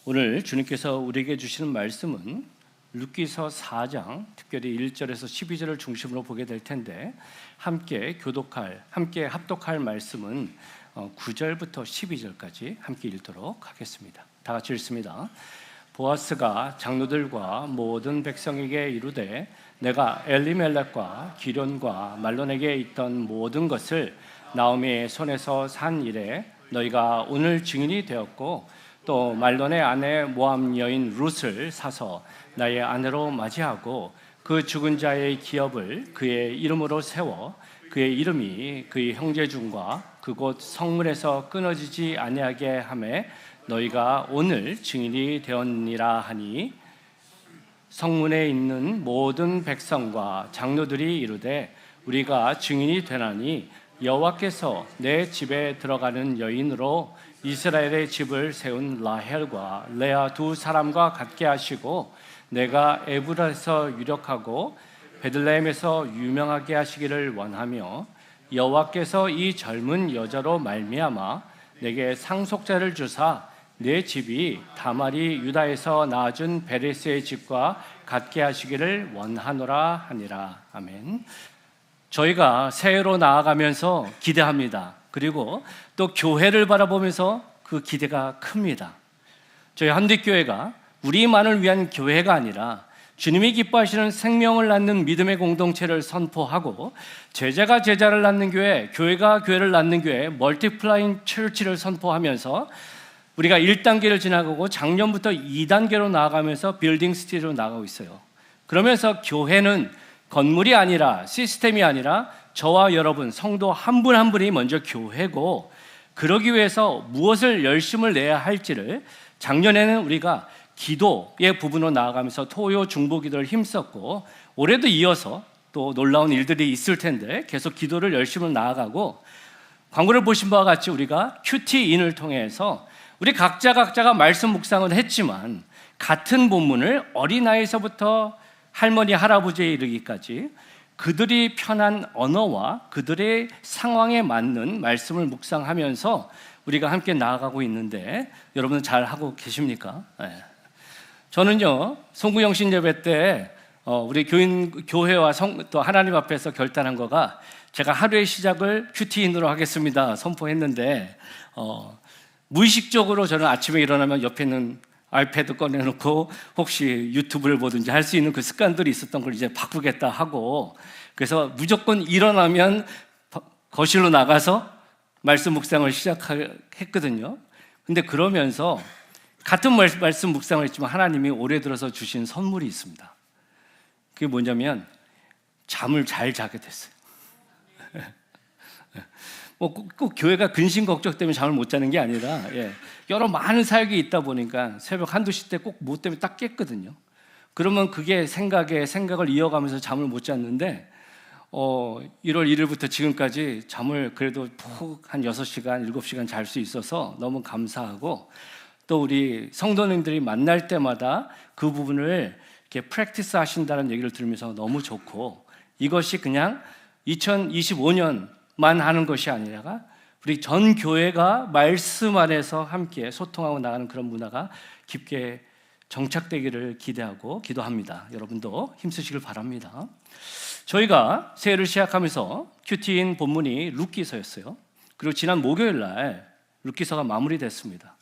오늘 주님께서 우리에게 주시는 말씀은 룻기서 4장 특별히 1절에서 12절을 중심으로 보게 될 텐데 함께 합독할 말씀은 9절부터 12절까지 함께 읽도록 하겠습니다. 다 같이 읽습니다. 보아스가 장로들과 모든 백성에게 이르되 내가 엘리멜렉과 기련과 말론에게 있던 모든 것을 나오미의 손에서 산 이래 너희가 오늘 증인이 되었고 또 말론의 아내 모압 여인 룻을 사서 나의 아내로 맞이하고 그 죽은 자의 기업을 그의 이름으로 세워 그의 이름이 그의 형제 중과 그곳 성문에서 끊어지지 아니하게 하매 너희가 오늘 증인이 되었니라 하니 성문에 있는 모든 백성과 장로들이 이르되 우리가 증인이 되나니 여호와께서 내 집에 들어가는 여인으로 이스라엘의 집을 세운 라헬과 레아 두 사람과 같게 하시고 내가 에브라에서 유력하고 베들레헴에서 유명하게 하시기를 원하며 여호와께서 이 젊은 여자로 말미암아 내게 상속자를 주사 내 집이 다말이 유다에서 낳아준 베레스의 집과 같게 하시기를 원하노라 하니라. 아멘. 저희가 새해로 나아가면서 기대합니다. 그리고 또 교회를 바라보면서 그 기대가 큽니다. 저희 한빛교회가 우리만을 위한 교회가 아니라 주님이 기뻐하시는 생명을 낳는 믿음의 공동체를 선포하고 제자가 제자를 낳는 교회, 교회가 교회를 낳는 교회, 멀티플라잉 처치를 선포하면서 우리가 1단계를 지나가고 작년부터 2단계로 나아가면서 빌딩 스티지로 나가고 있어요. 그러면서 교회는 건물이 아니라 시스템이 아니라 저와 여러분 성도 한 분 한 분이 먼저 교회고 그러기 위해서 무엇을 열심을 내야 할지를 작년에는 우리가 기도의 부분으로 나아가면서 토요 중보 기도를 힘썼고 올해도 이어서 또 놀라운 일들이 있을 텐데 계속 기도를 열심히 나아가고 광고를 보신 바와 같이 우리가 큐티인을 통해서 우리 각자가 말씀 묵상을 했지만 같은 본문을 어린아이에서부터 할머니, 할아버지에 이르기까지 그들이 편한 언어와 그들의 상황에 맞는 말씀을 묵상하면서 우리가 함께 나아가고 있는데 여러분은 잘 하고 계십니까? 네. 저는요 송구영신 예배 때 우리 교회와 또 하나님 앞에서 결단한 거가 제가 하루의 시작을 큐티인으로 하겠습니다 선포했는데 무의식적으로 저는 아침에 일어나면 옆에 있는 아이패드 꺼내놓고 혹시 유튜브를 보든지 할 수 있는 그 습관들이 있었던 걸 이제 바꾸겠다 하고 그래서 무조건 일어나면 거실로 나가서 말씀 묵상을 시작했거든요. 근데 그러면서 같은 말씀 묵상을 했지만 하나님이 올해 들어서 주신 선물이 있습니다. 그게 뭐냐면 잠을 잘 자게 됐어요. 꼭 교회가 근심 걱정 때문에 잠을 못 자는 게 아니라 여러 많은 사역이 있다 보니까 새벽 1-2시 때 꼭 뭐 때문에 딱 깼거든요. 그러면 그게 생각을 이어가면서 잠을 못 잤는데 1월 1일부터 지금까지 잠을 그래도 푹 한 6시간, 7시간 잘 수 있어서 너무 감사하고 또 우리 성도님들이 만날 때마다 그 부분을 이렇게 프랙티스 하신다는 얘기를 들으면서 너무 좋고 이것이 그냥 2025년만 하는 것이 아니라 우리 전 교회가 말씀 안에서 함께 소통하고 나가는 그런 문화가 깊게 정착되기를 기대하고 기도합니다. 여러분도 힘쓰시길 바랍니다. 저희가 새해를 시작하면서 큐티인 본문이 룻기서였어요. 그리고 지난 목요일 날 룻기서가 마무리됐습니다.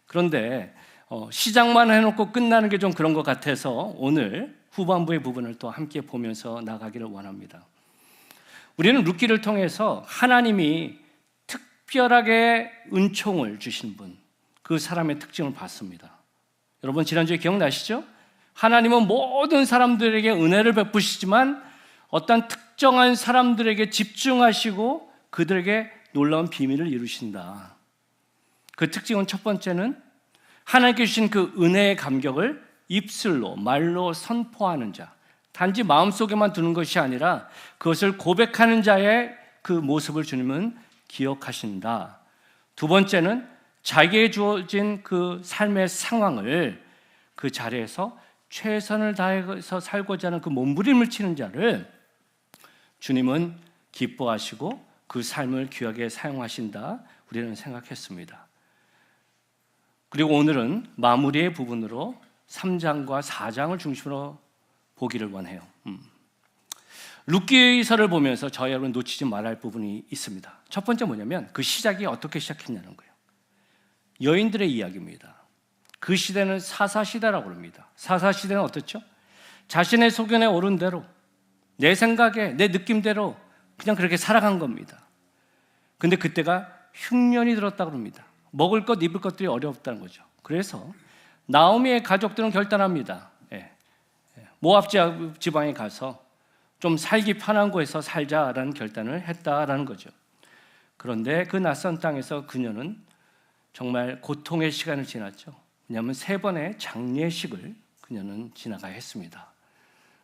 그런데 시작만 해놓고 끝나는 게 좀 그런 것 같아서 오늘 후반부의 부분을 또 함께 보면서 나가기를 원합니다. 우리는 룻기를 통해서 하나님이 특별하게 은총을 주신 분, 그 사람의 특징을 봤습니다. 여러분 지난주에 기억나시죠? 하나님은 모든 사람들에게 은혜를 베푸시지만 어떤 특정한 사람들에게 집중하시고 그들에게 놀라운 비밀을 이루신다. 그 특징은 첫 번째는 하나님께 주신 그 은혜의 감격을 입술로 말로 선포하는 자, 단지 마음속에만 두는 것이 아니라 그것을 고백하는 자의 그 모습을 주님은 기억하신다. 두 번째는 자기에 주어진 그 삶의 상황을 그 자리에서 최선을 다해서 살고자 하는 그 몸부림을 치는 자를 주님은 기뻐하시고 그 삶을 귀하게 사용하신다 우리는 생각했습니다. 그리고 오늘은 마무리의 부분으로 3장과 4장을 중심으로 보기를 원해요. 룻기서를 보면서 저희 여러분 놓치지 말아야 할 부분이 있습니다. 첫 번째 뭐냐면 그 시작이 어떻게 시작했냐는 거예요. 여인들의 이야기입니다. 그 시대는 사사시대라고 합니다. 사사시대는 어떻죠? 자신의 소견에 오른 대로, 내 생각에, 내 느낌대로 그냥 그렇게 살아간 겁니다. 근데 그때가 흉년이 들었다고 합니다. 먹을 것, 입을 것들이 어렵다는 거죠. 그래서 나오미의 가족들은 결단합니다. 모압 지방에 가서 좀 살기 편한 곳에서 살자라는 결단을 했다라는 거죠. 그런데 그 낯선 땅에서 그녀는 정말 고통의 시간을 지났죠. 왜냐하면 3번의 장례식을 그녀는 지나가야 했습니다.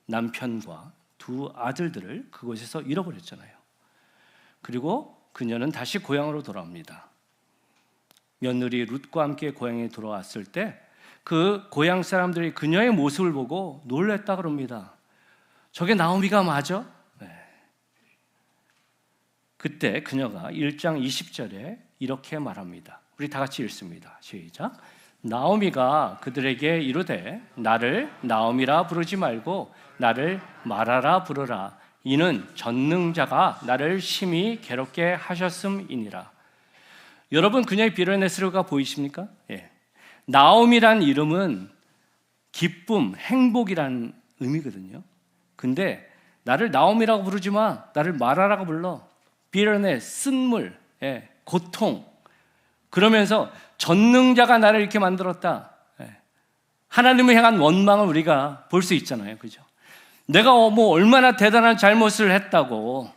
남편과 2 아들들을 그곳에서 잃어버렸잖아요. 그리고 그녀는 다시 고향으로 돌아옵니다. 며느리 룻과 함께 고향에 돌아왔을 때 그 고향 사람들이 그녀의 모습을 보고 놀랬다고 합니다. 저게 나오미가 맞아? 네. 그때 그녀가 1장 20절에 이렇게 말합니다. 우리 다 같이 읽습니다. 시작. 나오미가 그들에게 이르되 나를 나오미라 부르지 말고 나를 마라라 부르라. 이는 전능자가 나를 심히 괴롭게 하셨음이니라. 여러분 그녀의 비로네스루가 보이십니까? 예. 나오미란 이름은 기쁨, 행복이란 의미거든요. 근데 나를 나오미라고 부르지 마. 나를 마라라고 불러. 비로네, 쓴물, 고통. 그러면서 전능자가 나를 이렇게 만들었다. 하나님을 향한 원망을 우리가 볼 수 있잖아요. 그죠? 내가 뭐 얼마나 대단한 잘못을 했다고,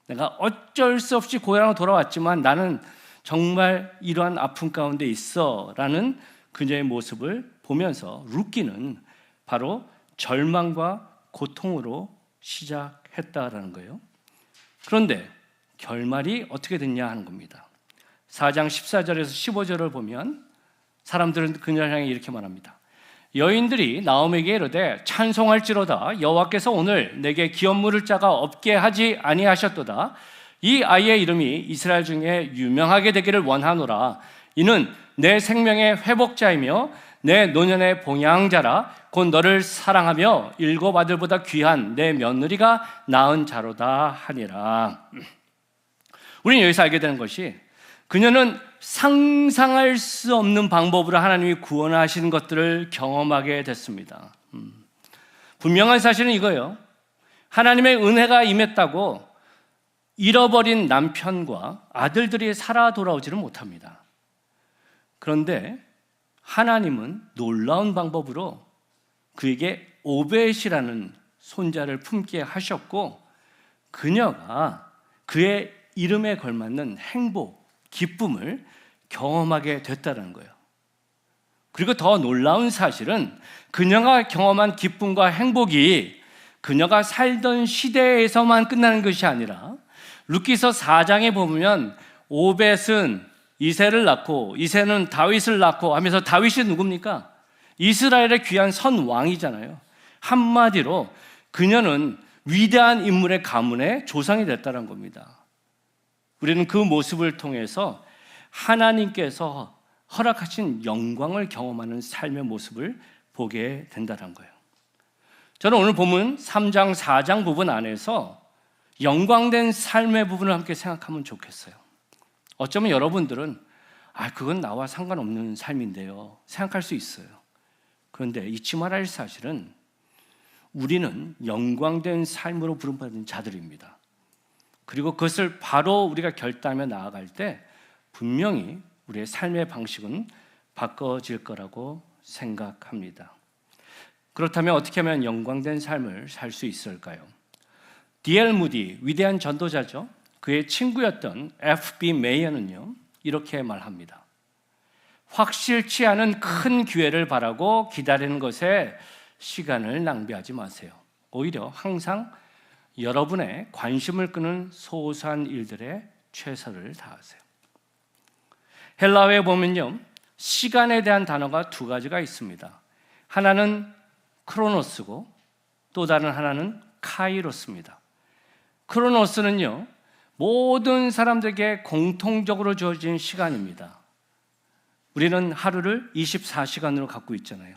내가 어쩔 수 없이 고향으로 돌아왔지만 나는 정말 이러한 아픔 가운데 있어 라는 그녀의 모습을 보면서 룻기는 바로 절망과 고통으로 시작했다라는 거예요. 그런데 결말이 어떻게 됐냐 하는 겁니다. 4장 14절에서 15절을 보면 사람들은 그녀를 향해 이렇게 말합니다. 여인들이 나오미에게 이르되 찬송할지로다 여호와께서 오늘 내게 기업 물을 자가 없게 하지 아니하셨도다. 이 아이의 이름이 이스라엘 중에 유명하게 되기를 원하노라. 이는 내 생명의 회복자이며 내 노년의 봉양자라. 곧 너를 사랑하며 7 아들보다 귀한 내 며느리가 낳은 자로다 하니라. 우리는 여기서 알게 되는 것이 그녀는 상상할 수 없는 방법으로 하나님이 구원하시는 것들을 경험하게 됐습니다. 분명한 사실은 이거예요. 하나님의 은혜가 임했다고 잃어버린 남편과 아들들이 살아 돌아오지를 못합니다. 그런데 하나님은 놀라운 방법으로 그에게 오벳이라는 손자를 품게 하셨고 그녀가 그의 이름에 걸맞는 행복, 기쁨을 경험하게 됐다는 거예요. 그리고 더 놀라운 사실은 그녀가 경험한 기쁨과 행복이 그녀가 살던 시대에서만 끝나는 것이 아니라 룻기서 4장에 보면 오벳은 이새를 낳고 이새는 다윗을 낳고 하면서 다윗이 누굽니까? 이스라엘의 귀한 선 왕이잖아요. 한마디로 그녀는 위대한 인물의 가문의 조상이 됐다는 겁니다. 우리는 그 모습을 통해서 하나님께서 허락하신 영광을 경험하는 삶의 모습을 보게 된다는 거예요. 저는 오늘 본문 3장, 4장 부분 안에서 영광된 삶의 부분을 함께 생각하면 좋겠어요. 어쩌면 여러분들은 그건 나와 상관없는 삶인데요 생각할 수 있어요. 그런데 잊지 말아야 할 사실은 우리는 영광된 삶으로 부름받은 자들입니다. 그리고 그것을 바로 우리가 결단하며 나아갈 때 분명히 우리의 삶의 방식은 바꿔질 거라고 생각합니다. 그렇다면 어떻게 하면 영광된 삶을 살 수 있을까요? D.L. 무디, 위대한 전도자죠. 그의 친구였던 F.B. 메이어는요 이렇게 말합니다. 확실치 않은 큰 기회를 바라고 기다리는 것에 시간을 낭비하지 마세요. 오히려 항상 여러분의 관심을 끄는 소소한 일들에 최선을 다하세요. 헬라어에 보면요 시간에 대한 단어가 2가지가 있습니다. 하나는 크로노스고 또 다른 하나는 카이로스입니다. 크로노스는요 모든 사람들에게 공통적으로 주어진 시간입니다. 우리는 하루를 24시간으로 갖고 있잖아요.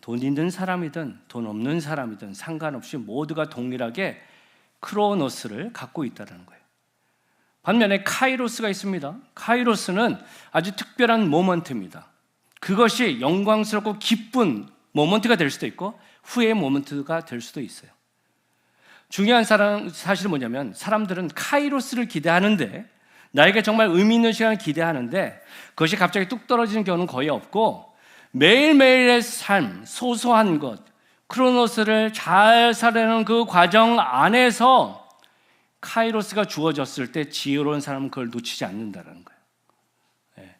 돈 있는 사람이든 돈 없는 사람이든 상관없이 모두가 동일하게 크로노스를 갖고 있다는 거예요. 반면에 카이로스가 있습니다. 카이로스는 아주 특별한 모먼트입니다. 그것이 영광스럽고 기쁜 모먼트가 될 수도 있고 후회의 모먼트가 될 수도 있어요. 중요한 사실은 뭐냐면 사람들은 카이로스를 기대하는데, 나에게 정말 의미 있는 시간을 기대하는데 그것이 갑자기 뚝 떨어지는 경우는 거의 없고, 매일매일의 삶, 소소한 것, 크로노스를 잘 살아내는 그 과정 안에서 카이로스가 주어졌을 때 지혜로운 사람은 그걸 놓치지 않는다는 거예요.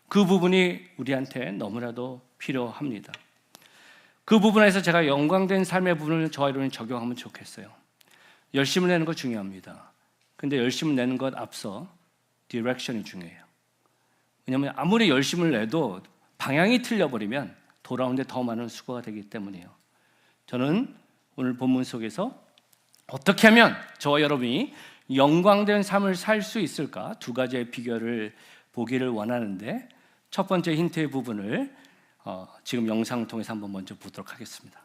그 부분이 우리한테 너무나도 필요합니다. 그 부분에서 제가 영광된 삶의 부분을 저와 여러분이 적용하면 좋겠어요. 열심을 내는 거 중요합니다. 근데 열심을 내는 것 앞서 디렉션이 중요해요. 왜냐하면 아무리 열심을 내도 방향이 틀려버리면 돌아오는데 더 많은 수고가 되기 때문이에요. 저는 오늘 본문 속에서 어떻게 하면 저와 여러분이 영광된 삶을 살 수 있을까, 두 가지의 비결을 보기를 원하는데, 첫 번째 힌트의 부분을 지금 영상을 통해서 한번 먼저 보도록 하겠습니다.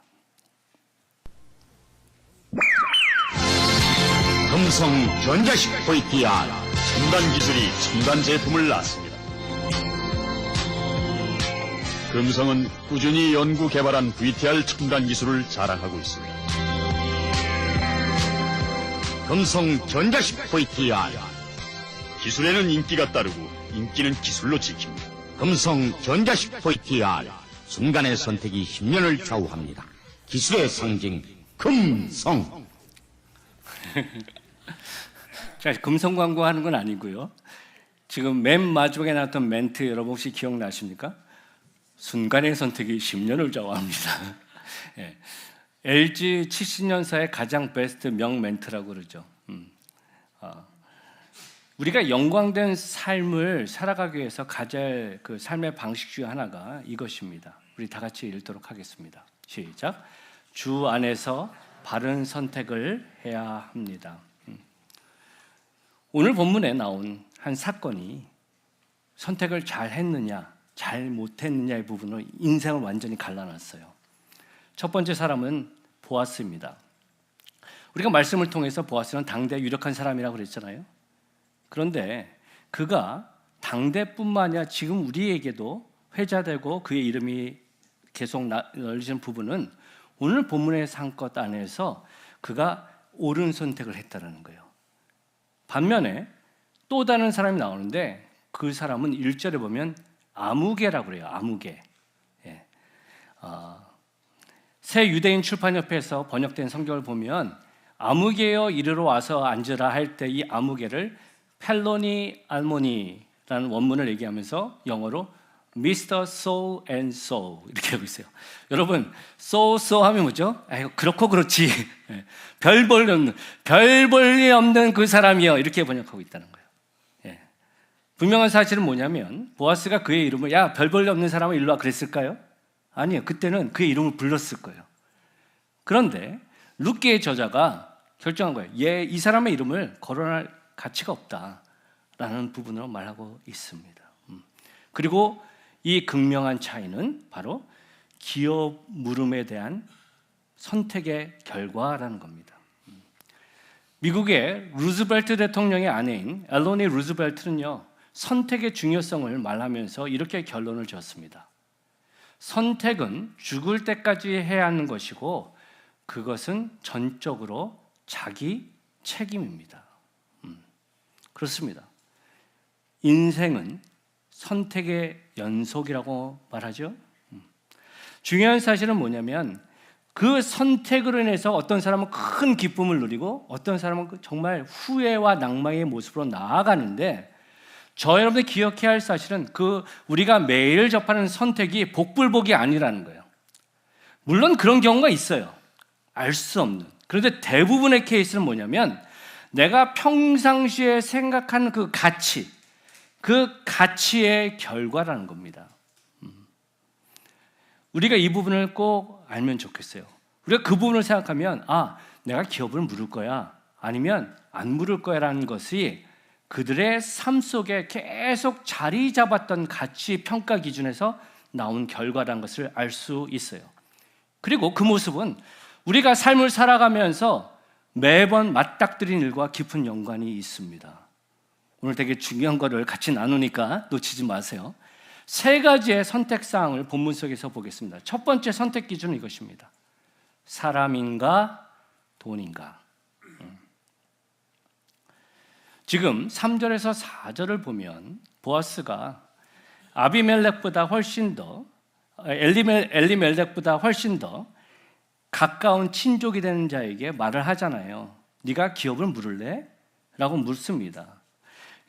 금성 전자식 VTR 첨단 기술이 첨단 제품을 낳습니다. 금성은 꾸준히 연구 개발한 VTR 첨단 기술을 자랑하고 있습니다. 금성 전자식 VTR, 기술에는 인기가 따르고 인기는 기술로 지킵니다. 금성 전자식 VTR, 순간의 선택이 10년을 좌우합니다. 기술의 상징 금성. 자, 금성 광고하는 건 아니고요. 지금 맨 마지막에 나왔던 멘트 여러분 혹시 기억나십니까? 순간의 선택이 10년을 좌우합니다. 예. LG 70년사의 가장 베스트 명 멘트라고 그러죠. 우리가 영광된 삶을 살아가기 위해서 가질 그 삶의 방식 중 하나가 이것입니다. 우리 다 같이 읽도록 하겠습니다. 시작. 주 안에서 바른 선택을 해야 합니다. 오늘 본문에 나온 한 사건이 선택을 잘 했느냐 잘 못했느냐의 부분으로 인생을 완전히 갈라놨어요. 첫 번째 사람은 보아스입니다. 우리가 말씀을 통해서 보아스는 당대 유력한 사람이라고 그랬잖아요. 그런데 그가 당대뿐만 아니라 지금 우리에게도 회자되고 그의 이름이 계속 널리는 부분은 오늘 본문의 상것 안에서 그가 옳은 선택을 했다는 거예요. 반면에 또 다른 사람이 나오는데 그 사람은 1절에 보면 아무개라고 그래요. 아무개. 예. 새 유대인 출판협회에서 번역된 성경을 보면 아무개여 이르러 와서 앉으라 할 때 이 아무개를 펠로니 알모니라는 원문을 얘기하면서 영어로 Mr. So and So 이렇게 하고 있어요. 여러분, so 하면 뭐죠? 아이고, 그렇고 그렇지. 별 볼일 없는 그 사람이요. 이렇게 번역하고 있다는 거예요. 예. 분명한 사실은 뭐냐면 보아스가 그의 이름을 야, 별 볼일 없는 사람은 일로 와 그랬을까요? 아니요. 그때는 그의 이름을 불렀을 거예요. 그런데 룻기의 저자가 결정한 거예요. 이 사람의 이름을 거론할 가치가 없다라는 부분으로 말하고 있습니다. 그리고 이 극명한 차이는 바로 기업 물음에 대한 선택의 결과라는 겁니다. 미국의 루즈벨트 대통령의 아내인 엘로니 루즈벨트는요, 선택의 중요성을 말하면서 이렇게 결론을 지었습니다. 선택은 죽을 때까지 해야 하는 것이고 그것은 전적으로 자기 책임입니다. 그렇습니다. 인생은 선택의 연속이라고 말하죠. 중요한 사실은 뭐냐면 그 선택으로 인해서 어떤 사람은 큰 기쁨을 누리고 어떤 사람은 정말 후회와 낭망의 모습으로 나아가는데, 저 여러분들 기억해야 할 사실은 그 우리가 매일 접하는 선택이 복불복이 아니라는 거예요. 물론 그런 경우가 있어요. 알 수 없는. 그런데 대부분의 케이스는 뭐냐면 내가 평상시에 생각한 그 가치의 결과라는 겁니다. 우리가 이 부분을 꼭 알면 좋겠어요. 우리가 그 부분을 생각하면 내가 기업을 물을 거야 아니면 안 물을 거야 라는 것이 그들의 삶 속에 계속 자리 잡았던 가치 평가 기준에서 나온 결과라는 것을 알 수 있어요. 그리고 그 모습은 우리가 삶을 살아가면서 매번 맞닥뜨린 일과 깊은 연관이 있습니다. 오늘 되게 중요한 거를 같이 나누니까 놓치지 마세요. 세 가지의 선택사항을 본문 속에서 보겠습니다. 첫 번째 선택 기준은 이것입니다. 사람인가 돈인가. 지금 3절에서 4절을 보면 보아스가 아비멜렉보다 훨씬 더 엘리멜렉보다 훨씬 더 가까운 친족이 되는 자에게 말을 하잖아요. 네가 기업을 물을래? 라고 묻습니다.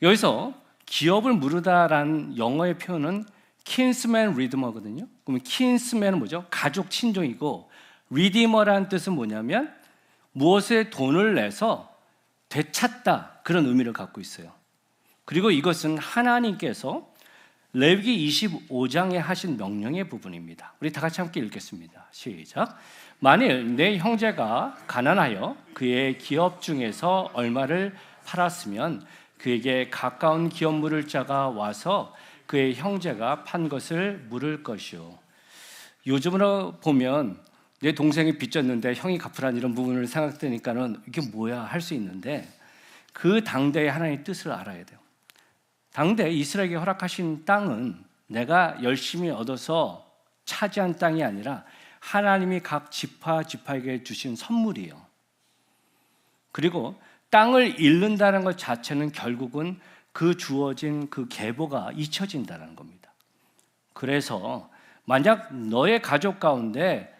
여기서 기업을 물으다라는 영어의 표현은 kinsman redeemer거든요. 그러면 kinsman은 뭐죠? 가족 친족이고 redeemer라는 뜻은 뭐냐면 무엇에 돈을 내서 되찾다, 그런 의미를 갖고 있어요. 그리고 이것은 하나님께서 레위기 25장에 하신 명령의 부분입니다. 우리 다 같이 함께 읽겠습니다. 시작. 만일 내 형제가 가난하여 그의 기업 중에서 얼마를 팔았으면 그에게 가까운 기업 물을 자가 와서 그의 형제가 판 것을 물을 것이요. 요즘으로 보면 내 동생이 빚졌는데 형이 갚으라는 이런 부분을 생각되니까는 이게 뭐야 할 수 있는데, 그 당대의 하나님의 뜻을 알아야 돼요. 당대 이스라엘에게 허락하신 땅은 내가 열심히 얻어서 차지한 땅이 아니라 하나님이 각 지파에게 주신 선물이에요. 그리고 땅을 잃는다는 것 자체는 결국은 그 주어진 그 계보가 잊혀진다는 겁니다. 그래서 만약 너의 가족 가운데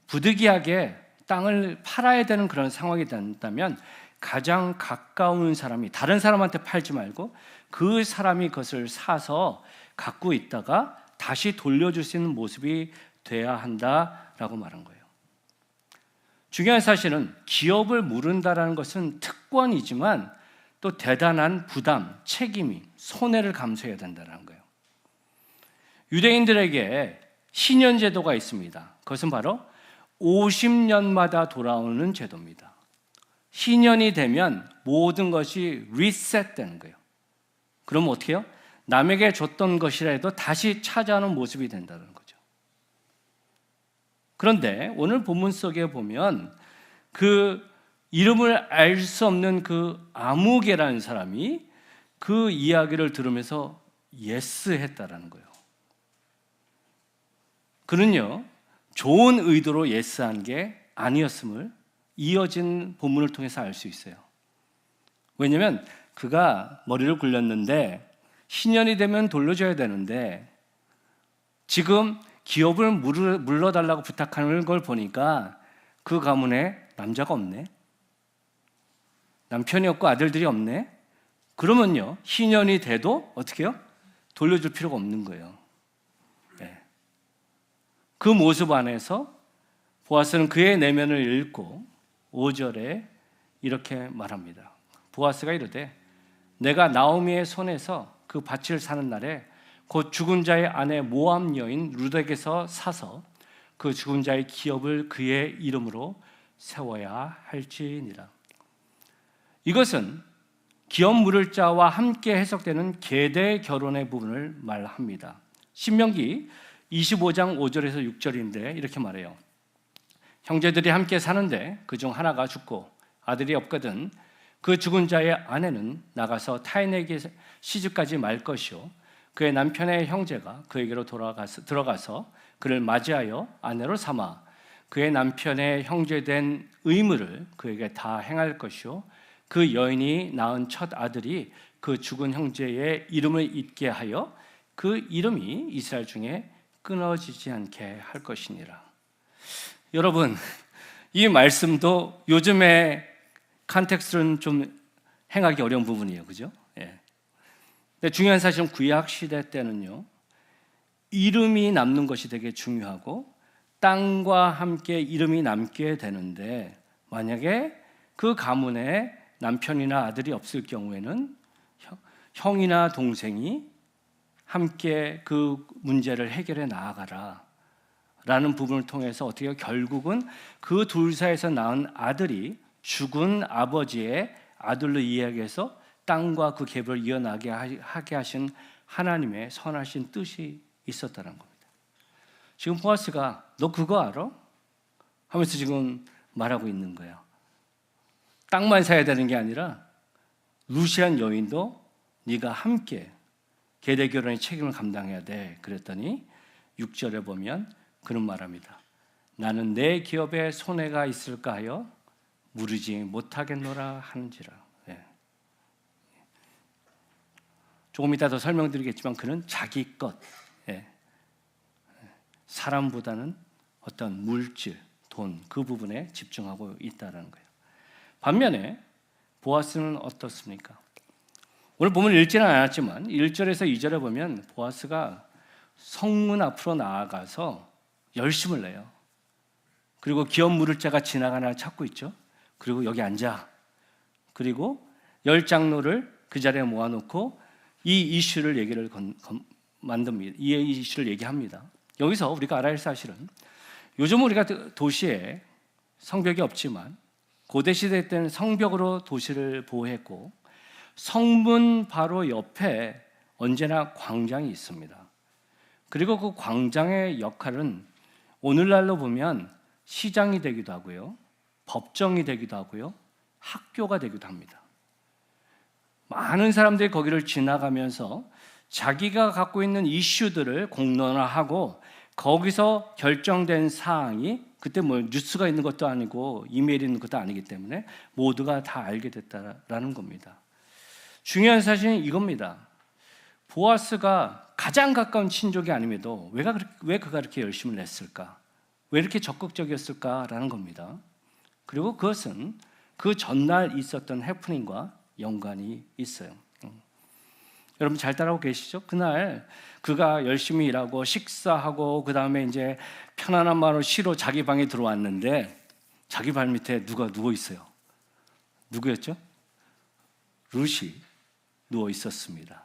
부득이하게 땅을 팔아야 되는 그런 상황이 된다면 가장 가까운 사람이, 다른 사람한테 팔지 말고 그 사람이 그것을 사서 갖고 있다가 다시 돌려줄 수 있는 모습이 돼야 한다라고 말한 거예요. 중요한 사실은 기업을 물은다라는 것은 특권이지만 또 대단한 부담, 책임이, 손해를 감수해야 된다는 거예요. 유대인들에게 신년제도가 있습니다. 그것은 바로 50년마다 돌아오는 제도입니다. 신년이 되면 모든 것이 리셋되는 거예요. 그럼 어떻게 해요? 남에게 줬던 것이라도 다시 찾아오는 모습이 된다는 거죠. 그런데 오늘 본문 속에 보면 그 이름을 알 수 없는 그 아무개라는 사람이 그 이야기를 들으면서 예스했다라는 거예요. 그는요, 좋은 의도로 예스한 게 아니었음을 이어진 본문을 통해서 알 수 있어요. 왜냐하면 그가 머리를 굴렸는데 신년이 되면 돌려줘야 되는데 지금 기업을 물러달라고 부탁하는 걸 보니까 그 가문에 남자가 없네, 남편이 없고 아들들이 없네. 그러면요, 신년이 돼도 어떻게 해요? 돌려줄 필요가 없는 거예요. 네. 그 모습 안에서 보아스는 그의 내면을 읽고 5절에 이렇게 말합니다. 보아스가 이르되 내가 나오미의 손에서 그 밭을 사는 날에 곧 죽은 자의 아내 모압 여인 룻에게서 사서 그 죽은 자의 기업을 그의 이름으로 세워야 할지니라. 이것은 기업 물을 자와 함께 해석되는 계대 결혼의 부분을 말합니다. 신명기 25장 5절에서 6절인데 이렇게 말해요. 형제들이 함께 사는데 그중 하나가 죽고 아들이 없거든 그 죽은 자의 아내는 나가서 타인에게 시집가지 말 것이요 그의 남편의 형제가 그에게로 들어가서 그를 맞이하여 아내로 삼아 그의 남편의 형제된 의무를 그에게 다 행할 것이요 그 여인이 낳은 첫 아들이 그 죽은 형제의 이름을 잊게 하여 그 이름이 이스라엘 중에 끊어지지 않게 할 것이니라. 여러분, 이 말씀도 요즘의 컨텍스트는 좀 행하기 어려운 부분이에요. 그죠? 예. 근데 중요한 사실은 구약 시대 때는요, 이름이 남는 것이 되게 중요하고 땅과 함께 이름이 남게 되는데 만약에 그 가문에 남편이나 아들이 없을 경우에는 형이나 동생이 함께 그 문제를 해결해 나아가라 라는 부분을 통해서 어떻게 결국은 그 둘 사이에서 낳은 아들이 죽은 아버지의 아들로 이야기해서 땅과 그 갭을 이어나게 하게 하신 하나님의 선하신 뜻이 있었다는 겁니다. 지금 보아스가 너 그거 알아? 하면서 지금 말하고 있는 거예요. 땅만 사야 되는 게 아니라 루시안 여인도 네가 함께 계대 결혼의 책임을 감당해야 돼. 그랬더니 6절에 보면 그런 말합니다. 나는 내 기업에 손해가 있을까 하여 무르지 못하겠노라 하는지라. 예. 조금 이따 더 설명드리겠지만 그는 자기 것, 사람보다는 어떤 물질, 돈 그 부분에 집중하고 있다는 거예요. 반면에 보아스는 어떻습니까? 오늘 본문을 읽지는 않았지만 1절에서 2절에 보면 보아스가 성문 앞으로 나아가서 열심을 내요. 그리고 기업 물을 자가 지나가나 찾고 있죠. 그리고 여기 앉아. 그리고 10장로를 그 자리에 모아놓고 이 이슈를 만듭니다. 이 이슈를 얘기합니다. 여기서 우리가 알아야 할 사실은 요즘 우리가 도시에 성벽이 없지만 고대 시대 때는 성벽으로 도시를 보호했고 성문 바로 옆에 언제나 광장이 있습니다. 그리고 그 광장의 역할은 오늘날로 보면 시장이 되기도 하고요, 법정이 되기도 하고요, 학교가 되기도 합니다. 많은 사람들이 거기를 지나가면서 자기가 갖고 있는 이슈들을 공론화하고 거기서 결정된 사항이 그때 뭐 뉴스가 있는 것도 아니고 이메일이 있는 것도 아니기 때문에 모두가 다 알게 됐다라는 겁니다. 중요한 사실은 이겁니다. 보아스가 가장 가까운 친족이 아님에도 왜 그가 이렇게 열심을 냈을까? 왜 이렇게 적극적이었을까라는 겁니다. 그리고 그것은 그 전날 있었던 해프닝과 연관이 있어요. 여러분 잘 따라오고 계시죠? 그날 그가 열심히 일하고 식사하고 그 다음에 이제 편안한 마음으로 쉬러 자기 방에 들어왔는데 자기 발 밑에 누가 누워 있어요. 누구였죠? 룻이 누워 있었습니다.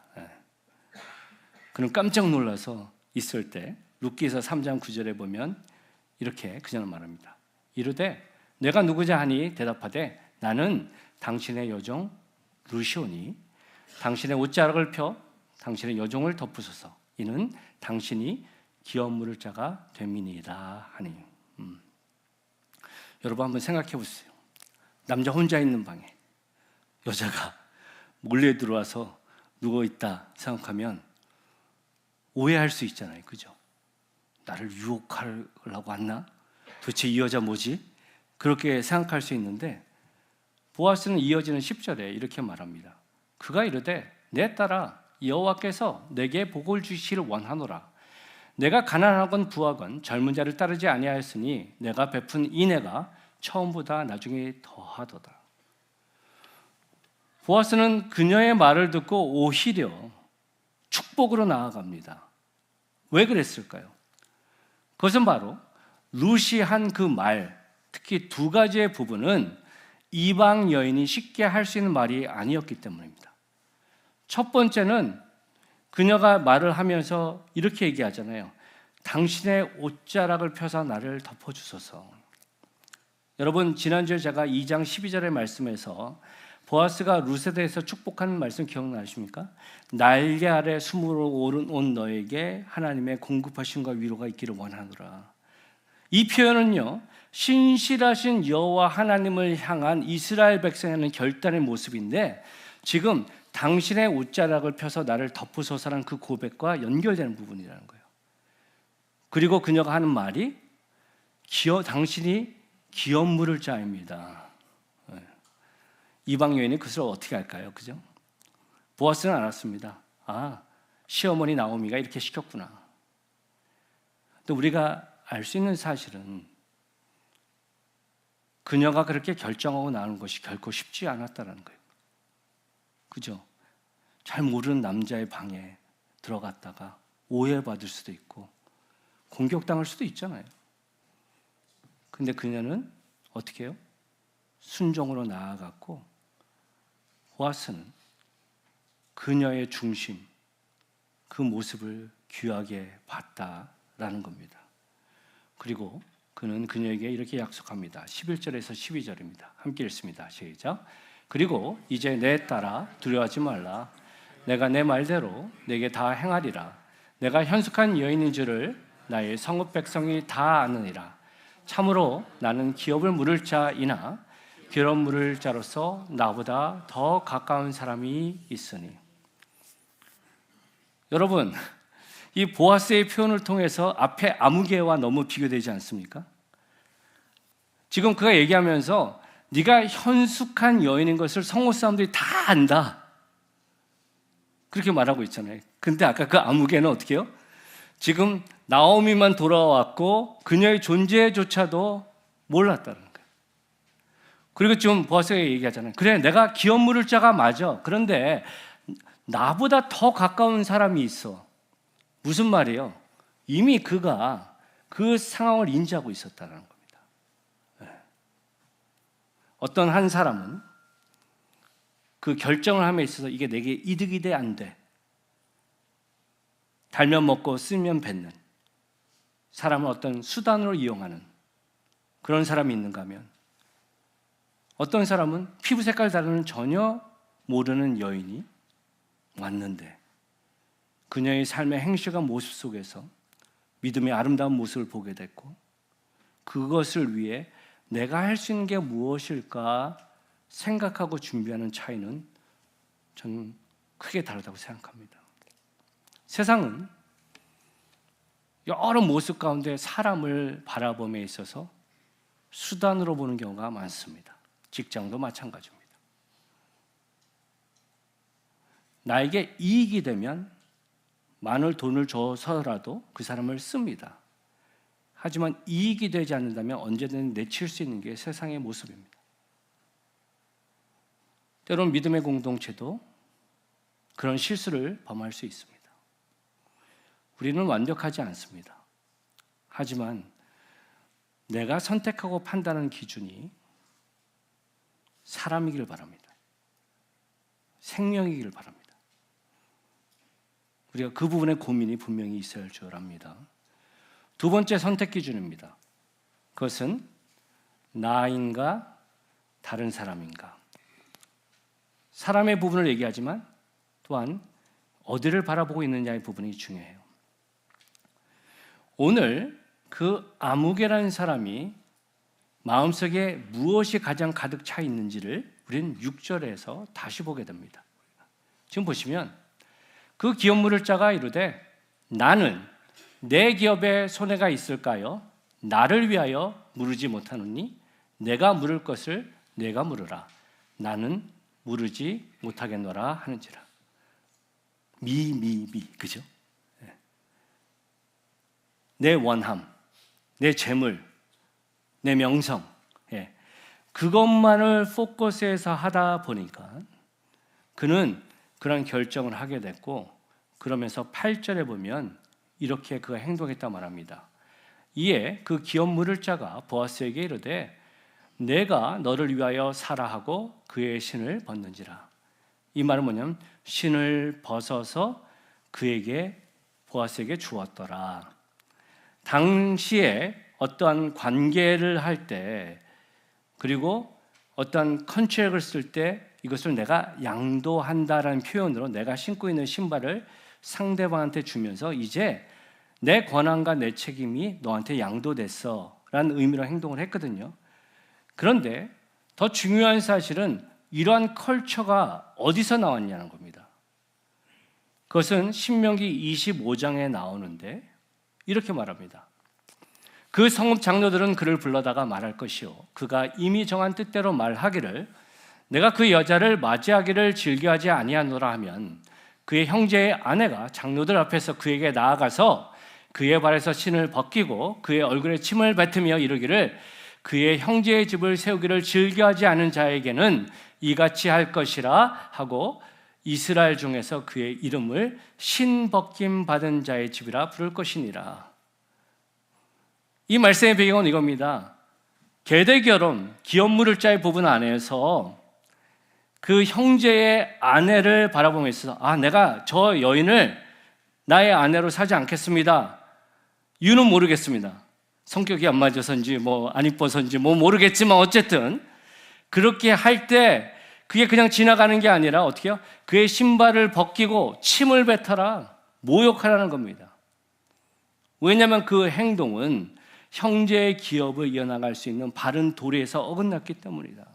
그는 깜짝 놀라서 있을 때 룻기서 3장 9절에 보면 이렇게 그녀는 말합니다. 이르되 내가 누구냐 하니 대답하되 나는 당신의 여종 룻이오니 당신의 옷자락을 펴 당신의 여종을 덮으소서. 이는 당신이 기업 물을 자가 됨이니이다 하니. 여러분 한번 생각해 보세요. 남자 혼자 있는 방에 여자가 몰래 들어와서 누워 있다 생각하면 오해할 수 있잖아요, 그죠? 나를 유혹하려고 왔나? 도대체 이 여자 뭐지? 그렇게 생각할 수 있는데 보아스는 이어지는 10절에 이렇게 말합니다. 그가 이르되 내 딸아 여호와께서 내게 복을 주시기를 원하노라. 내가 가난하건 부하건 젊은 자를 따르지 아니하였으니 내가 베푼 인애가 처음보다 나중에 더하도다. 보아스는 그녀의 말을 듣고 오히려 축복으로 나아갑니다. 왜 그랬을까요? 그것은 바로 룻이 한 그 말, 특히 두 가지의 부분은 이방 여인이 쉽게 할 수 있는 말이 아니었기 때문입니다. 첫 번째는 그녀가 말을 하면서 이렇게 얘기하잖아요. 당신의 옷자락을 펴서 나를 덮어주소서. 여러분 지난주에 제가 2장 12절의 말씀에서 보아스가 룻에 대해서 축복하는 말씀 기억나십니까? 날개 아래 숨으로 온 너에게 하나님의 공급하심과 위로가 있기를 원하노라. 이 표현은요, 신실하신 여호와 하나님을 향한 이스라엘 백성의 하는 결단의 모습인데 지금 당신의 옷자락을 펴서 나를 덮으소서라는 그 고백과 연결되는 부분이라는 거예요. 그리고 그녀가 하는 말이 당신이 기업 물을 자입니다. 이방 여인이 그것을 어떻게 할까요? 그죠? 보아스는 알았습니다. 아, 시어머니 나오미가 이렇게 시켰구나. 또 우리가 알 수 있는 사실은 그녀가 그렇게 결정하고 나오는 것이 결코 쉽지 않았다는 거예요. 그죠? 잘 모르는 남자의 방에 들어갔다가 오해받을 수도 있고 공격당할 수도 있잖아요. 근데 그녀는 어떻게 해요? 순종으로 나아갔고 보아스는 그녀의 중심, 그 모습을 귀하게 봤다라는 겁니다. 그리고 그는 그녀에게 이렇게 약속합니다. 11절에서 12절입니다. 함께 읽습니다. 시작. 그리고 이제 내 딸아 두려워하지 말라. 내가 내 말대로 내게 다 행하리라. 내가 현숙한 여인인 줄을 나의 성읍 백성이 다 아느니라. 참으로 나는 기업을 물을 자이나 기업 물을 자로서 나보다 더 가까운 사람이 있으니. 여러분, 이 보아스의 표현을 통해서 앞에 아무개와 너무 비교되지 않습니까? 지금 그가 얘기하면서 네가 현숙한 여인인 것을 성읍 사람들이 다 안다, 그렇게 말하고 있잖아요. 근데 아까 그 아무개는 어떻게 해요? 지금 나오미만 돌아왔고 그녀의 존재조차도 몰랐다는 거예요. 그리고 지금 보아스가 얘기하잖아요. 그래, 내가 기업 물을 자가 맞아. 그런데 나보다 더 가까운 사람이 있어. 무슨 말이에요? 이미 그가 그 상황을 인지하고 있었다는 겁니다. 어떤 한 사람은 그 결정을 함에 있어서 이게 내게 이득이 돼 안 돼, 달면 먹고 쓰면 뱉는 사람을 어떤 수단으로 이용하는 그런 사람이 있는가 하면, 어떤 사람은 피부 색깔 다르는 전혀 모르는 여인이 왔는데 그녀의 삶의 행실과 모습 속에서 믿음의 아름다운 모습을 보게 됐고, 그것을 위해 내가 할 수 있는 게 무엇일까 생각하고 준비하는 차이는 저는 크게 다르다고 생각합니다. 세상은 여러 모습 가운데 사람을 바라봄에 있어서 수단으로 보는 경우가 많습니다. 직장도 마찬가지입니다. 나에게 이익이 되면 많은 돈을 줘서라도 그 사람을 씁니다. 하지만 이익이 되지 않는다면 언제든 내칠 수 있는 게 세상의 모습입니다. 때로는 믿음의 공동체도 그런 실수를 범할 수 있습니다. 우리는 완벽하지 않습니다. 하지만 내가 선택하고 판단하는 기준이 사람이길 바랍니다. 생명이길 바랍니다. 우리가 그 부분에 고민이 분명히 있어야 할 줄 압니다. 두 번째 선택 기준입니다. 그것은 나인가 다른 사람인가. 사람의 부분을 얘기하지만 또한 어디를 바라보고 있느냐의 부분이 중요해요. 오늘 그 아무개라는 사람이 마음속에 무엇이 가장 가득 차 있는지를 우리는 6절에서 다시 보게 됩니다. 지금 보시면 그 기업 물을 자가 이르되 나는 내 기업에 손해가 있을까요? 나를 위하여 물으지 못하느니 내가 물을 것을 내가 물으라. 나는 물으지 못하겠노라 하는지라. 미 그죠? 내 원함, 내 재물, 내 명성, 그것만을 포커스해서 하다 보니까 그는 그런 결정을 하게 됐고, 그러면서 8절에 보면 이렇게 그가 행동했다 말합니다. 이에 그 기업 물을 자가 보아스에게 이르되 내가 너를 위하여 사라 하고 그의 신을 벗는지라. 이 말은 뭐냐면 신을 벗어서 그에게 보아스에게 주었더라. 당시에 어떠한 관계를 할 때, 그리고 어떠한 컨트랙을 쓸 때 이것을 내가 양도한다라는 표현으로 내가 신고 있는 신발을 상대방한테 주면서 이제 내 권한과 내 책임이 너한테 양도됐어 라는 의미로 행동을 했거든요. 그런데 더 중요한 사실은 이러한 컬처가 어디서 나왔냐는 겁니다. 그것은 신명기 25장에 나오는데 이렇게 말합니다. 그 성읍 장로들은 그를 불러다가 말할 것이요 그가 이미 정한 뜻대로 말하기를 내가 그 여자를 맞이하기를 즐겨하지 아니하노라 하면 그의 형제의 아내가 장로들 앞에서 그에게 나아가서 그의 발에서 신을 벗기고 그의 얼굴에 침을 뱉으며 이르기를 그의 형제의 집을 세우기를 즐겨하지 않은 자에게는 이같이 할 것이라 하고 이스라엘 중에서 그의 이름을 신벗김 받은 자의 집이라 부를 것이니라. 이 말씀의 배경은 이겁니다. 계대결혼, 기업 물을 자의 부분 안에서 그 형제의 아내를 바라보며 있어서 내가 저 여인을 나의 아내로 사지 않겠습니다. 이유는 모르겠습니다. 성격이 안 맞아서인지 안 이뻐서인지 모르겠지만 어쨌든 그렇게 할 때 그게 그냥 지나가는 게 아니라 어떻게요? 그의 신발을 벗기고 침을 뱉어라, 모욕하라는 겁니다. 왜냐하면 그 행동은 형제의 기업을 이어나갈 수 있는 바른 도리에서 어긋났기 때문이다.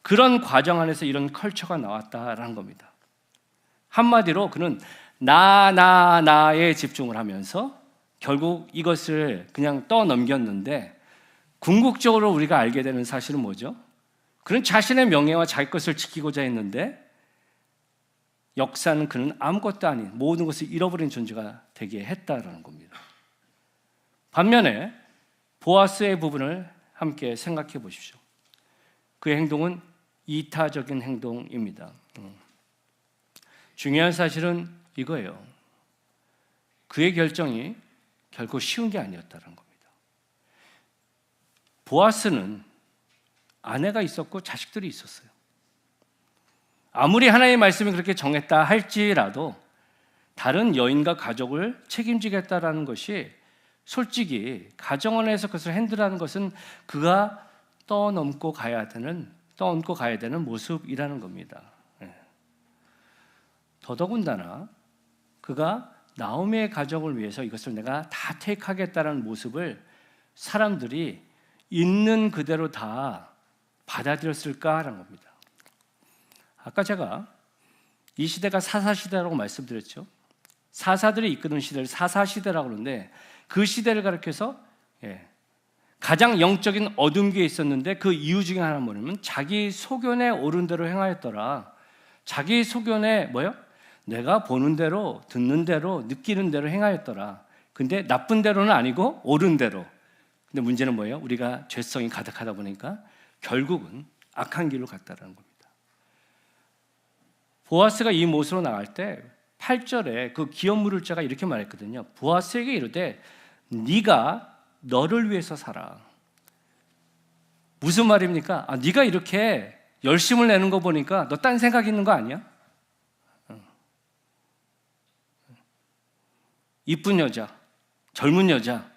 그런 과정 안에서 이런 컬처가 나왔다라는 겁니다. 한마디로 그는 나에 집중을 하면서 결국 이것을 그냥 떠넘겼는데, 궁극적으로 우리가 알게 되는 사실은 뭐죠? 그는 자신의 명예와 자기 것을 지키고자 했는데 역사는 그는 아무것도 아닌 모든 것을 잃어버린 존재가 되게 했다라는 겁니다. 반면에 보아스의 부분을 함께 생각해 보십시오. 그의 행동은 이타적인 행동입니다. 중요한 사실은 이거예요. 그의 결정이 결코 쉬운 게 아니었다는 겁니다. 보아스는 아내가 있었고 자식들이 있었어요. 아무리 하나님의 말씀이 그렇게 정했다 할지라도 다른 여인과 가족을 책임지겠다라는 것이 솔직히 가정원에서 그것을 핸들하는 것은 그가 떠넘고 가야 되는 모습이라는 겁니다. 더더군다나 그가 나오미의 가정을 위해서 이것을 내가 다 택하겠다는 모습을 사람들이 있는 그대로 다 받아들였을까라는 겁니다. 아까 제가 이 시대가 사사시대라고 말씀드렸죠. 사사들이 이끄는 시대를 사사시대라고 그러는데, 그 시대를 가리켜서 가장 영적인 어둠기에 있었는데 그 이유 중에 하나는 뭐냐면 자기 소견에 옳은 대로 행하였더라. 자기 소견에 내가 보는 대로, 듣는 대로, 느끼는 대로 행하였더라. 근데 나쁜 대로는 아니고 옳은 대로. 근데 문제는 뭐예요? 우리가 죄성이 가득하다 보니까 결국은 악한 길로 갔다라는 겁니다. 보아스가 이 모습으로 나갈 때 8절에 그 기업 물을 자가 이렇게 말했거든요. 보아스에게 이르되 네가 너를 위해서 살아. 무슨 말입니까? 네가 이렇게 열심을 내는 거 보니까 너 딴 생각 있는 거 아니야? 이쁜 여자, 젊은 여자,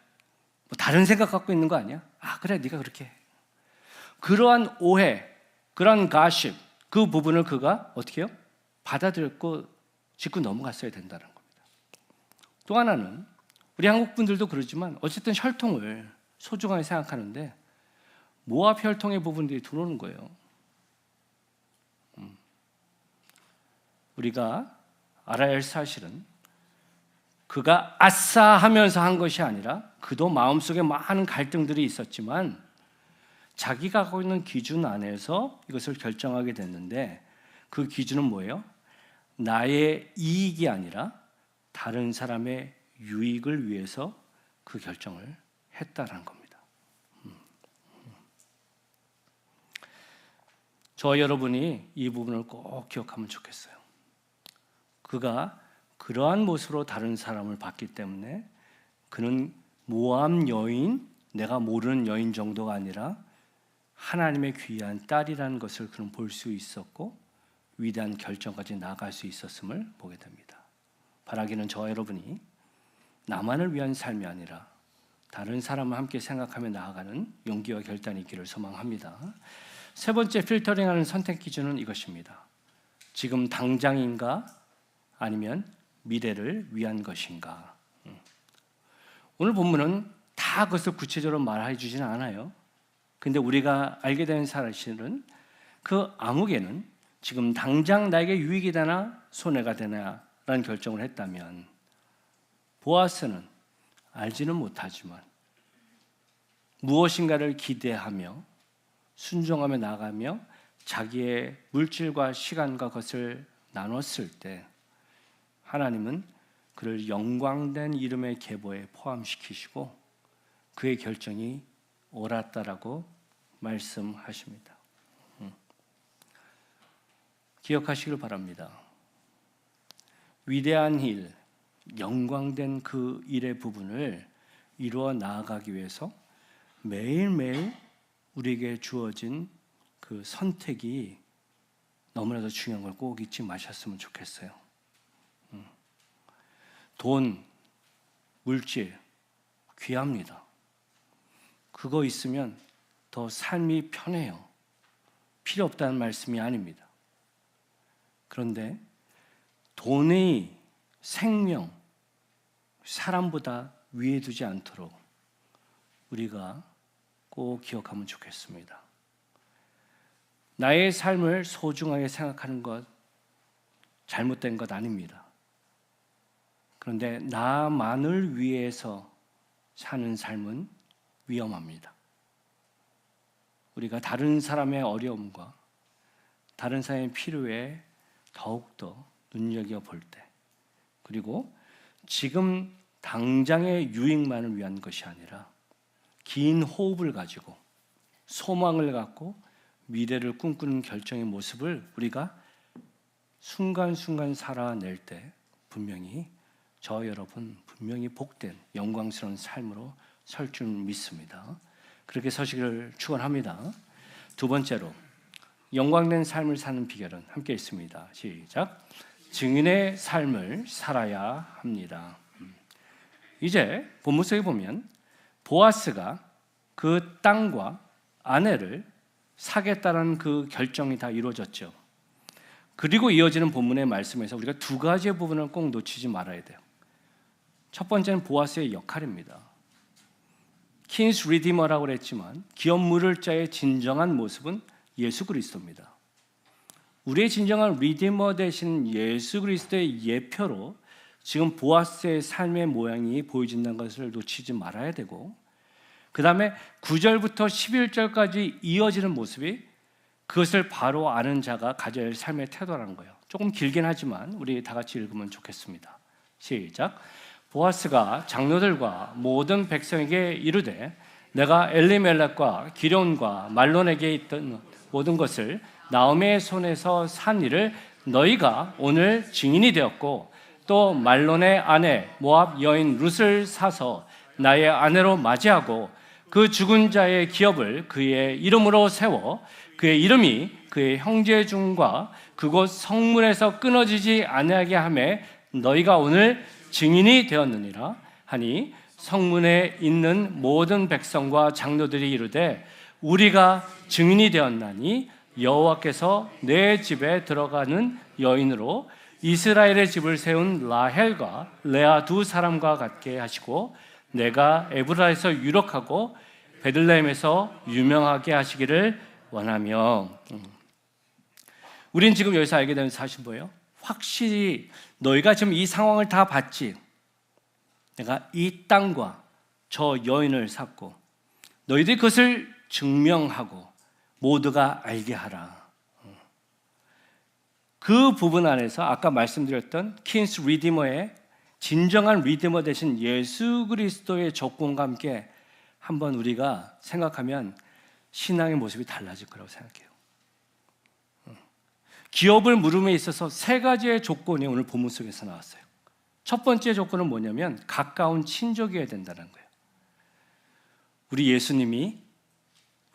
다른 생각 갖고 있는 거 아니야? 그래, 네가 그렇게 해. 그러한 오해, 그러한 가십, 그 부분을 그가 어떻게 해요? 받아들였고 짚고 넘어갔어야 된다는 겁니다. 또 하나는 우리 한국 분들도 그러지만 어쨌든 혈통을 소중하게 생각하는데 모압 혈통의 부분들이 들어오는 거예요. 우리가 알아야 할 사실은 그가 아싸 하면서 한 것이 아니라 그도 마음속에 많은 갈등들이 있었지만 자기가 갖고 있는 기준 안에서 이것을 결정하게 됐는데, 그 기준은 뭐예요? 나의 이익이 아니라 다른 사람의 유익을 위해서 그 결정을 했다라는 겁니다. 저와 여러분이 이 부분을 꼭 기억하면 좋겠어요. 그가 그러한 모습으로 다른 사람을 봤기 때문에 그는 모함 여인, 내가 모르는 여인 정도가 아니라 하나님의 귀한 딸이라는 것을 그는 볼 수 있었고 위대한 결정까지 나아갈 수 있었음을 보게 됩니다. 바라기는 저와 여러분이 나만을 위한 삶이 아니라 다른 사람을 함께 생각하며 나아가는 용기와 결단이 있기를 소망합니다. 세 번째 필터링하는 선택 기준은 이것입니다. 지금 당장인가 아니면 미래를 위한 것인가. 오늘 본문은 다 그것을 구체적으로 말해 주지는 않아요. 근데 우리가 알게 되는 사실은 그 아무개는 지금 당장 나에게 유익이 되나 손해가 되나라는 결정을 했다면, 보아스는 알지는 못하지만 무엇인가를 기대하며 순종하며 나가며 자기의 물질과 시간과 것을 나눴을 때 하나님은 그를 영광된 이름의 계보에 포함시키시고 그의 결정이 옳았다라고 말씀하십니다. 기억하시길 바랍니다. 위대한 일, 영광된 그 일의 부분을 이루어 나아가기 위해서 매일매일 우리에게 주어진 그 선택이 너무나도 중요한 걸 꼭 잊지 마셨으면 좋겠어요. 돈, 물질 귀합니다. 그거 있으면 더 삶이 편해요. 필요 없다는 말씀이 아닙니다. 그런데 돈의 생명, 사람보다 위에 두지 않도록 우리가 꼭 기억하면 좋겠습니다. 나의 삶을 소중하게 생각하는 것 잘못된 것 아닙니다. 그런데 나만을 위해서 사는 삶은 위험합니다. 우리가 다른 사람의 어려움과 다른 사람의 필요에 더욱더 눈여겨볼 때, 그리고 지금 당장의 유익만을 위한 것이 아니라 긴 호흡을 가지고 소망을 갖고 미래를 꿈꾸는 결정의 모습을 우리가 순간순간 살아낼 때 분명히 저 여러분 분명히 복된 영광스러운 삶으로 설 줄 믿습니다. 그렇게 서시기를 축원합니다. 두 번째로 영광된 삶을 사는 비결은 함께 있습니다. 시작. 증인의 삶을 살아야 합니다. 이제 본문 속에 보면 보아스가 그 땅과 아내를 사겠다는 그 결정이 다 이루어졌죠. 그리고 이어지는 본문의 말씀에서 우리가 두 가지의 부분을 꼭 놓치지 말아야 돼요. 첫 번째는 보아스의 역할입니다. 킹스 리디머라고 그랬지만 기업 물을 자의 진정한 모습은 예수 그리스도입니다. 우리의 진정한 리디머 되신 예수 그리스도의 예표로 지금 보아스의 삶의 모양이 보여진다는 것을 놓치지 말아야 되고, 그 다음에 9절부터 11절까지 이어지는 모습이 그것을 바로 아는 자가 가져야 할 삶의 태도라는 거예요. 조금 길긴 하지만 우리 다 같이 읽으면 좋겠습니다. 시작. 보아스가 장로들과 모든 백성에게 이르되 내가 엘리멜렉과 기럧과 말론에게 있던 모든 것을 나오미의 손에서 산 일을 너희가 오늘 증인이 되었고, 또 말론의 아내 모압 여인 룻을 사서 나의 아내로 맞이하고 그 죽은 자의 기업을 그의 이름으로 세워 그의 이름이 그의 형제 중과 그곳 성문에서 끊어지지 아니하게 하매 너희가 오늘 증인이 되었느니라 하니, 성문에 있는 모든 백성과 장로들이 이르되 우리가 증인이 되었나니 여호와께서 내 집에 들어가는 여인으로 이스라엘의 집을 세운 라헬과 레아 두 사람과 같게 하시고 내가 에브라에서 유력하고 베들레헴에서 유명하게 하시기를 원하며. 우린 지금 여기서 알게 되는 사실은 뭐예요? 확실히 너희가 지금 이 상황을 다 봤지. 내가 이 땅과 저 여인을 샀고 너희들이 그것을 증명하고 모두가 알게 하라. 그 부분 안에서 아까 말씀드렸던 킹스 리디머의 진정한 리디머 되신 예수 그리스도의 조건과 함께 한번 우리가 생각하면 신앙의 모습이 달라질 거라고 생각해요. 기업을 물음에 있어서 세 가지의 조건이 오늘 본문 속에서 나왔어요. 첫 번째 조건은 뭐냐면 가까운 친족이어야 된다는 거예요. 우리 예수님이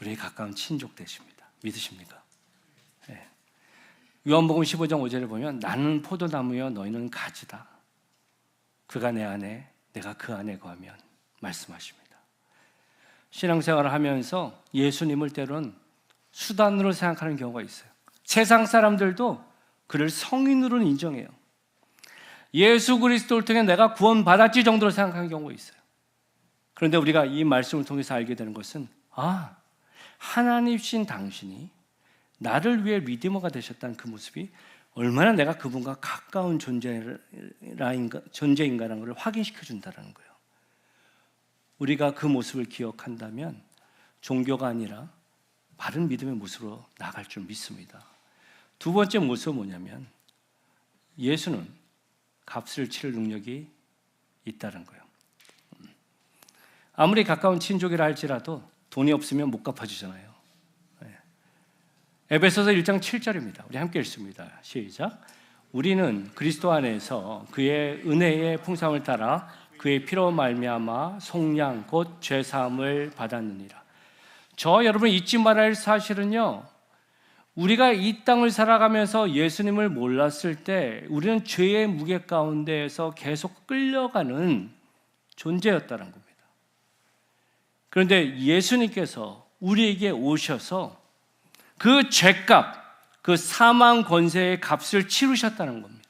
우리의 가까운 친족 되십니다. 믿으십니까? 네. 요한복음 15장 5절을 보면 나는 포도나무여 너희는 가지다. 그가 내 안에 내가 그 안에 거하면 말씀하십니다. 신앙생활을 하면서 예수님을 때로는 수단으로 생각하는 경우가 있어요. 세상 사람들도 그를 성인으로는 인정해요. 예수 그리스도를 통해 내가 구원받았지 정도로 생각하는 경우가 있어요. 그런데 우리가 이 말씀을 통해서 알게 되는 것은 하나님이신 당신이 나를 위해 리디머가 되셨다는 그 모습이 얼마나 내가 그분과 가까운 존재인가라는 걸 확인시켜 준다는 거예요. 우리가 그 모습을 기억한다면 종교가 아니라 바른 믿음의 모습으로 나갈 줄 믿습니다. 두 번째 모습은 뭐냐면 예수는 값을 치를 능력이 있다는 거예요. 아무리 가까운 친족이라 할지라도 돈이 없으면 못 갚아주잖아요. 에베소서 1장 7절입니다. 우리 함께 읽습니다. 시작. 우리는 그리스도 안에서 그의 은혜의 풍성을 따라 그의 피로 말미암아 속량 곧 죄사함을 받았느니라. 저 여러분 잊지 말아야 할 사실은요, 우리가 이 땅을 살아가면서 예수님을 몰랐을 때 우리는 죄의 무게 가운데에서 계속 끌려가는 존재였다는 겁니다. 그런데 예수님께서 우리에게 오셔서 그 죄값, 그 사망 권세의 값을 치르셨다는 겁니다.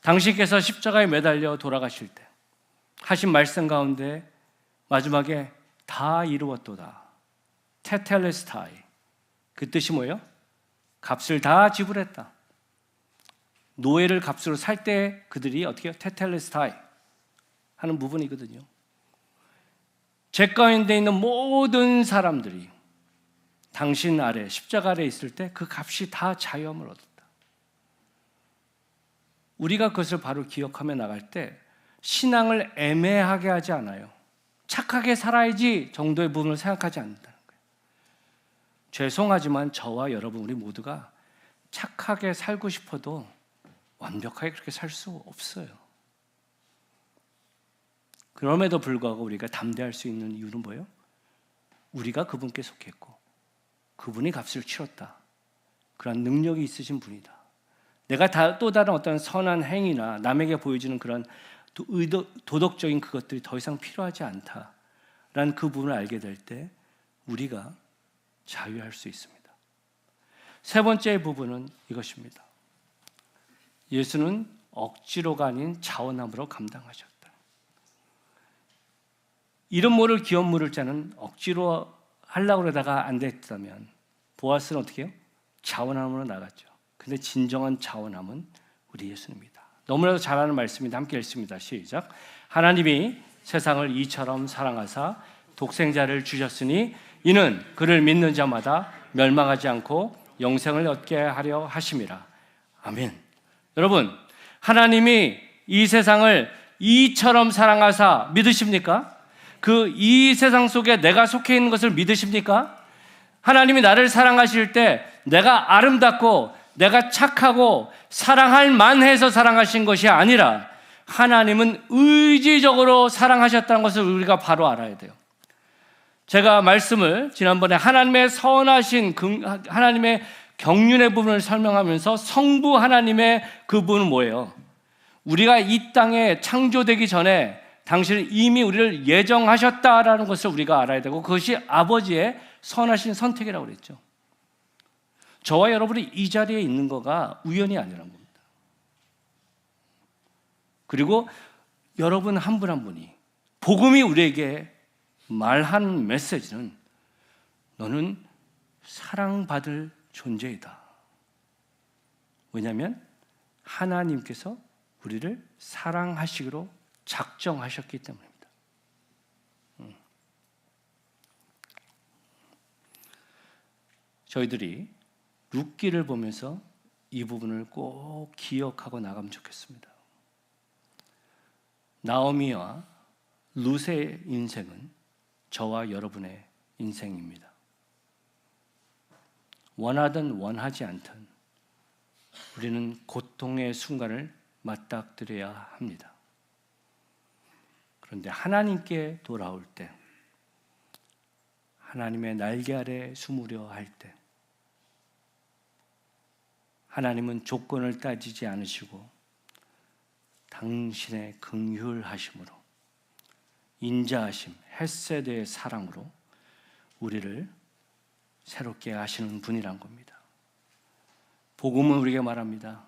당신께서 십자가에 매달려 돌아가실 때 하신 말씀 가운데 마지막에 다 이루었도다. 테텔레스타이. 그 뜻이 뭐예요? 값을 다 지불했다. 노예를 값으로 살 때 그들이 어떻게 해요? 테텔레스타이 하는 부분이거든요. 죄 가운데 있는 모든 사람들이 당신 아래, 십자가 아래 있을 때 그 값이 다 자유함을 얻었다. 우리가 그것을 바로 기억하며 나갈 때 신앙을 애매하게 하지 않아요. 착하게 살아야지 정도의 부분을 생각하지 않는다는 거예요. 죄송하지만 저와 여러분 우리 모두가 착하게 살고 싶어도 완벽하게 그렇게 살 수 없어요. 그럼에도 불구하고 우리가 담대할 수 있는 이유는 뭐예요? 우리가 그분께 속했고 그분이 값을 치렀다. 그런 능력이 있으신 분이다. 내가 또 다른 어떤 선한 행위나 남에게 보여주는 그런 도덕적인 그것들이 더 이상 필요하지 않다라는 그 부분을 알게 될 때 우리가 자유할 수 있습니다. 세 번째 부분은 이것입니다. 예수는 억지로가 아닌 자원함으로 감당하셨다. 이름 모를 기업 물을 자는 억지로 하려고 그러다가 안 됐다면 보아스는 어떻게 해요? 자원함으로 나갔죠. 근데 진정한 자원함은 우리 예수님입니다. 너무나도 잘 아는 말씀입니다. 함께 읽습니다. 시작. 하나님이 세상을 이처럼 사랑하사 독생자를 주셨으니 이는 그를 믿는 자마다 멸망하지 않고 영생을 얻게 하려 하심이라. 아멘. 여러분, 하나님이 이 세상을 이처럼 사랑하사 믿으십니까? 그 이 세상 속에 내가 속해 있는 것을 믿으십니까? 하나님이 나를 사랑하실 때 내가 아름답고 내가 착하고 사랑할 만해서 사랑하신 것이 아니라 하나님은 의지적으로 사랑하셨다는 것을 우리가 바로 알아야 돼요. 제가 말씀을 지난번에 하나님의 선하신 하나님의 경륜의 부분을 설명하면서 성부 하나님의 그 부분은 뭐예요? 우리가 이 땅에 창조되기 전에 당신은 이미 우리를 예정하셨다라는 것을 우리가 알아야 되고 그것이 아버지의 선하신 선택이라고 그랬죠. 저와 여러분이 이 자리에 있는 거가 우연이 아니라는 겁니다. 그리고 여러분 한 분 한 분이 복음이 우리에게 말하는 메시지는 너는 사랑받을 존재이다. 왜냐하면 하나님께서 우리를 사랑하시기로 작정하셨기 때문입니다. 저희들이 룻기를 보면서 이 부분을 꼭 기억하고 나가면 좋겠습니다. 나오미와 룻의 인생은 저와 여러분의 인생입니다. 원하든 원하지 않든 우리는 고통의 순간을 맞닥뜨려야 합니다. 그런데 하나님께 돌아올 때, 하나님의 날개 아래 숨으려 할 때, 하나님은 조건을 따지지 않으시고 당신의 긍휼하심으로, 인자하심, 헤세드의 사랑으로 우리를 새롭게 하시는 분이란 겁니다. 복음은 우리에게 말합니다.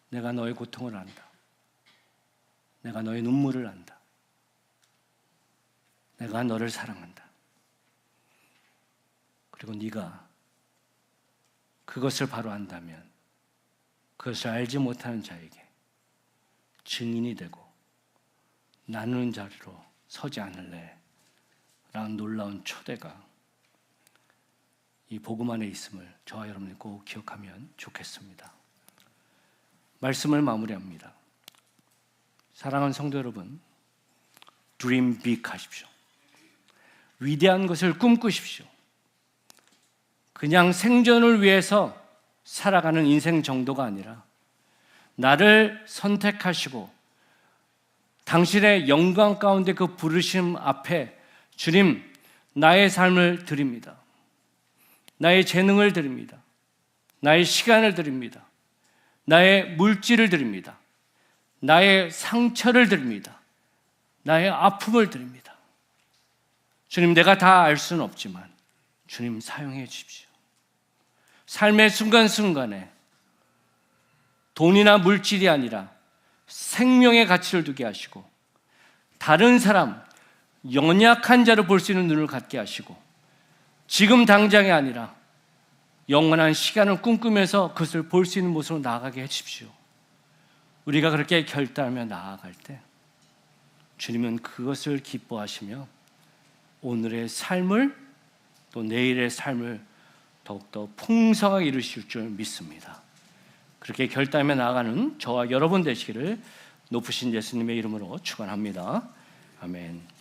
내가 너의 고통을 안다. 내가 너의 눈물을 안다. 내가 너를 사랑한다. 그리고 네가 그것을 바로 안다면 그것을 알지 못하는 자에게 증인이 되고 나누는 자리로 서지 않을래 라는 놀라운 초대가 이 복음 안에 있음을 저와 여러분이 꼭 기억하면 좋겠습니다. 말씀을 마무리합니다. 사랑하는 성도 여러분, Dream big 하십시오. 위대한 것을 꿈꾸십시오. 그냥 생존을 위해서 살아가는 인생 정도가 아니라 나를 선택하시고 당신의 영광 가운데 그 부르심 앞에 주님, 나의 삶을 드립니다. 나의 재능을 드립니다. 나의 시간을 드립니다. 나의 물질을 드립니다. 나의 상처를 드립니다. 나의 아픔을 드립니다. 주님, 내가 다 알 수는 없지만 주님 사용해 주십시오. 삶의 순간순간에 돈이나 물질이 아니라 생명의 가치를 두게 하시고 다른 사람, 연약한 자를 볼 수 있는 눈을 갖게 하시고 지금 당장이 아니라 영원한 시간을 꿈꾸면서 그것을 볼 수 있는 모습으로 나아가게 해주십시오. 우리가 그렇게 결단하며 나아갈 때 주님은 그것을 기뻐하시며 오늘의 삶을 또 내일의 삶을 더욱더 풍성하게 이루실 줄 믿습니다. 그렇게 결단하며 나아가는 저와 여러분 되시기를 높으신 예수님의 이름으로 축원합니다. 아멘.